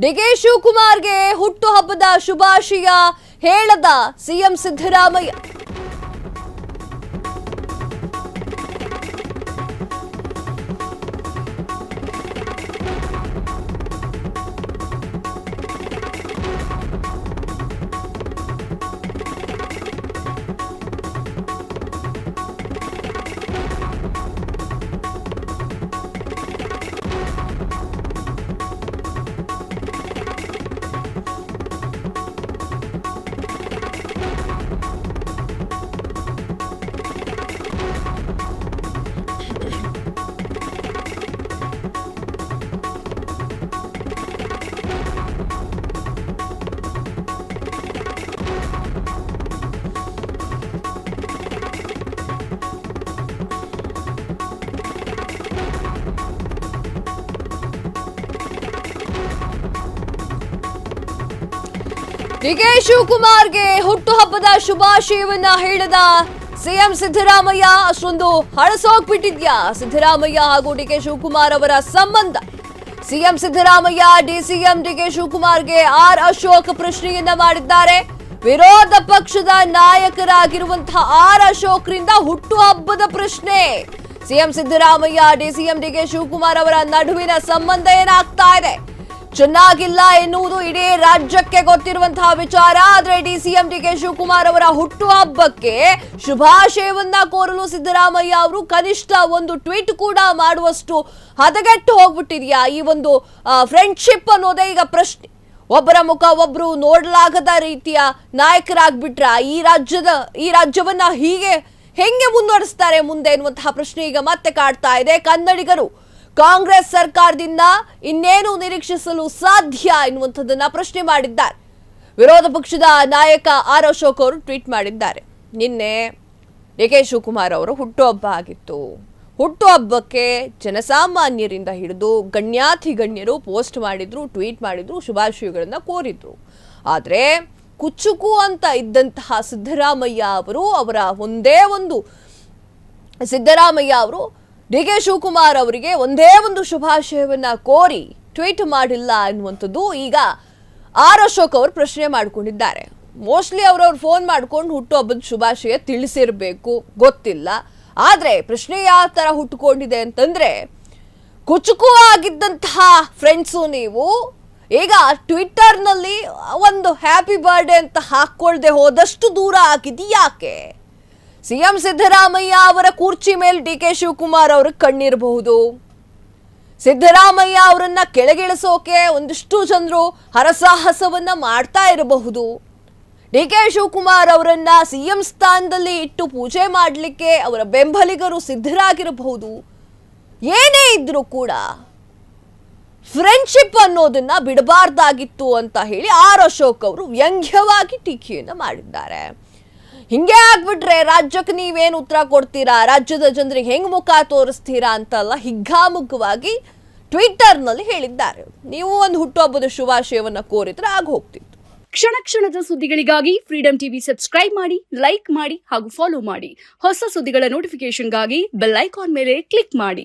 DK ಶಿವಕುಮಾರ್ಗೆ ಹುಟ್ಟುಹಬ್ಬದ ಶುಭಾಶಯ ಹೇಳದ ಸಿಎಂ ಸಿದ್ದರಾಮಯ್ಯ. ಡಿಕೆ ಶಿವಕುಮಾರ್ಗೆ ಹುಟ್ಟುಹಬ್ಬದ ಶುಭಾಶಯವನ್ನ ಹೇಳಿದ ಸಿಎಂ ಸಿದ್ದರಾಮಯ್ಯ. ಅಷ್ಟೊಂದು ಹಳಸೋಗ್ಬಿಟ್ಟಿದ್ಯಾ ಸಿದ್ದರಾಮಯ್ಯ ಹಾಗೂ ಡಿಕೆ ಶಿವಕುಮಾರ್ ಅವರ ಸಂಬಂಧ? ಸಿಎಂ ಸಿದ್ದರಾಮಯ್ಯ ಡಿಸಿಎಂ ಡಿಕೆ ಶಿವಕುಮಾರ್ಗೆ ಆರ್ ಅಶೋಕ್ ಪ್ರಶ್ನೆಯನ್ನ ಮಾಡಿದ್ದಾರೆ. ವಿರೋಧ ಪಕ್ಷದ ನಾಯಕರಾಗಿರುವಂತಹ ಆರ್ ಅಶೋಕ್ರಿಂದ ಹುಟ್ಟುಹಬ್ಬದ ಪ್ರಶ್ನೆ. ಸಿಎಂ ಸಿದ್ದರಾಮಯ್ಯ ಡಿಸಿಎಂ ಡಿಕೆ ಶಿವಕುಮಾರ್ ಅವರ ನಡುವಿನ ಸಂಬಂಧ ಏನಾಗ್ತಾ ಇದೆ? ಚೆನ್ನಾಗಿಲ್ಲ ಎನ್ನುವುದು ಇಡೀ ರಾಜ್ಯಕ್ಕೆ ಗೊತ್ತಿರುವಂತಹ ವಿಚಾರ. ಆದ್ರೆ ಡಿಸಿಎಂ ಡಿಕೆ ಶಿವಕುಮಾರ್ ಅವರ ಹುಟ್ಟುಹಬ್ಬಕ್ಕೆ ಶುಭಾಶಯವನ್ನ ಕೋರಲು ಸಿದ್ದರಾಮಯ್ಯ ಅವರು ಕನಿಷ್ಠ ಒಂದು ಟ್ವೀಟ್ ಕೂಡ ಮಾಡುವಷ್ಟು ಹದಗೆಟ್ಟು ಹೋಗ್ಬಿಟ್ಟಿದ್ಯಾ ಈ ಒಂದು ಫ್ರೆಂಡ್ಶಿಪ್ ಅನ್ನೋದೇ ಈಗ ಪ್ರಶ್ನೆ. ಒಬ್ಬರ ಮುಖ ಒಬ್ರು ನೋಡಲಾಗದ ರೀತಿಯ ನಾಯಕರಾಗ್ಬಿಟ್ರ ಈ ರಾಜ್ಯವನ್ನ ಹೀಗೆ ಹೆಂಗೆ ಮುಂದುವರಿಸ್ತಾರೆ ಮುಂದೆ ಎನ್ನುವಂತಹ ಪ್ರಶ್ನೆ ಈಗ ಮತ್ತೆ ಕಾಡ್ತಾ ಇದೆ. ಕನ್ನಡಿಗರು ಕಾಂಗ್ರೆಸ್ ಸರ್ಕಾರದಿಂದ ಇನ್ನೇನು ನಿರೀಕ್ಷಿಸಲು ಸಾಧ್ಯ ಎನ್ನುವಂಥದ್ದನ್ನ ಪ್ರಶ್ನೆ ಮಾಡಿದ್ದಾರೆ. ವಿರೋಧ ಪಕ್ಷದ ನಾಯಕ ಆರ್ ಅಶೋಕ್ ಅವರು ಟ್ವೀಟ್ ಮಾಡಿದ್ದಾರೆ. ನಿನ್ನೆ ಡಿಕೆ ಶಿವಕುಮಾರ್ ಅವರು ಹುಟ್ಟುಹಬ್ಬ ಆಗಿತ್ತು. ಹುಟ್ಟುಹಬ್ಬಕ್ಕೆ ಜನಸಾಮಾನ್ಯರಿಂದ ಹಿಡಿದು ಗಣ್ಯಾತಿ ಗಣ್ಯರು ಪೋಸ್ಟ್ ಮಾಡಿದ್ರು, ಟ್ವೀಟ್ ಮಾಡಿದ್ರು, ಶುಭಾಶಯಗಳನ್ನ ಕೋರಿದ್ರು. ಆದ್ರೆ ಕುಚ್ಚುಕು ಅಂತ ಇದ್ದಂತಹ ಸಿದ್ದರಾಮಯ್ಯ ಅವರು ಡಿಕೆ ಶಿವಕುಮಾರ್ ಅವರಿಗೆ ಒಂದೇ ಒಂದು ಶುಭಾಶಯವನ್ನ ಕೋರಿ ಟ್ವೀಟ್ ಮಾಡಿಲ್ಲ ಎನ್ನುವಂಥದ್ದು ಈಗ ಆರ್ ಅಶೋಕ್ ಅವರು ಪ್ರಶ್ನೆ ಮಾಡಿಕೊಂಡಿದ್ದಾರೆ. ಮೋಸ್ಟ್ಲಿ ಅವ್ರವ್ರು ಫೋನ್ ಮಾಡ್ಕೊಂಡು ಹುಟ್ಟುಹಬ್ಬದ ಶುಭಾಶಯ ತಿಳಿಸಿರ್ಬೇಕು, ಗೊತ್ತಿಲ್ಲ. ಆದ್ರೆ ಪ್ರಶ್ನೆ ಯಾವ ತರ ಹುಟ್ಟುಕೊಂಡಿದೆ ಅಂತಂದ್ರೆ, ಕುಚುಕು ಆಗಿದ್ದಂತಹ ಫ್ರೆಂಡ್ಸು ನೀವು ಈಗ ಟ್ವಿಟ್ಟರ್ನಲ್ಲಿ ಒಂದು ಹ್ಯಾಪಿ ಬರ್ಡೇ ಅಂತ ಹಾಕೊಳ್ದೆ ಹೋದಷ್ಟು ದೂರ ಆಗಿದ್ದು ಯಾಕೆ? ಸಿಎಂ ಸಿದ್ದರಾಮಯ್ಯ ಅವರ ಕುರ್ಚಿ ಮೇಲೆ ಡಿಕೆ ಶಿವಕುಮಾರ್ ಅವ್ರ ಕಣ್ಣಿರಬಹುದು. ಸಿದ್ದರಾಮಯ್ಯ ಅವರನ್ನ ಕೆಳಗಿಳಿಸೋಕೆ ಒಂದಿಷ್ಟು ಜನರು ಹರಸಾಹಸವನ್ನ ಮಾಡ್ತಾ ಇರಬಹುದು. ಡಿಕೆ ಶಿವಕುಮಾರ್ ಅವರನ್ನ ಸಿಎಂ ಸ್ಥಾನದಲ್ಲಿ ಇಟ್ಟು ಪೂಜೆ ಮಾಡಲಿಕ್ಕೆ ಅವರ ಬೆಂಬಲಿಗರು ಸಿದ್ಧರಾಗಿರಬಹುದು. ಏನೇ ಇದ್ರೂ ಕೂಡ ಫ್ರೆಂಡ್ಶಿಪ್ ಅನ್ನೋದನ್ನ ಬಿಡಬಾರ್ದಾಗಿತ್ತು ಅಂತ ಹೇಳಿ ಆರ್ ಅಶೋಕ್ ಅವರು ವ್ಯಂಗ್ಯವಾಗಿ ಟೀಕೆಯನ್ನ ಮಾಡಿದ್ದಾರೆ. ಹಿಂಗೆ ಆಗ್ಬಿಟ್ರೆ ರಾಜ್ಯಕ್ಕೆ ನೀವೇನು ಉತ್ತರ ಕೊಡ್ತೀರಾ, ರಾಜ್ಯದ ಜನರಿಗೆ ಹೆಂಗ್ ಮುಖ ತೋರಿಸ್ತೀರಾ ಅಂತೆಲ್ಲ ಹಿಗ್ಗಾಮುಗ್ಗವಾಗಿ ಟ್ವಿಟ್ಟರ್ನಲ್ಲಿ ಹೇಳಿದ್ದಾರೆ. ನೀವು ಒಂದು ಹುಟ್ಟುಹಬ್ಬದ ಶುಭಾಶಯವನ್ನ ಕೋರಿದ್ರೆ ಆಗ ಹೋಗ್ತಿತ್ತು. ಕ್ಷಣ ಕ್ಷಣದ ಸುದ್ದಿಗಳಿಗಾಗಿ ಫ್ರೀಡಂ ಟಿವಿ ಸಬ್ಸ್ಕ್ರೈಬ್ ಮಾಡಿ, ಲೈಕ್ ಮಾಡಿ ಹಾಗೂ ಫಾಲೋ ಮಾಡಿ. ಹೊಸ ಸುದ್ದಿಗಳ ನೋಟಿಫಿಕೇಶನ್ಗಾಗಿ ಬೆಲ್ ಐಕಾನ್ ಮೇಲೆ ಕ್ಲಿಕ್ ಮಾಡಿ.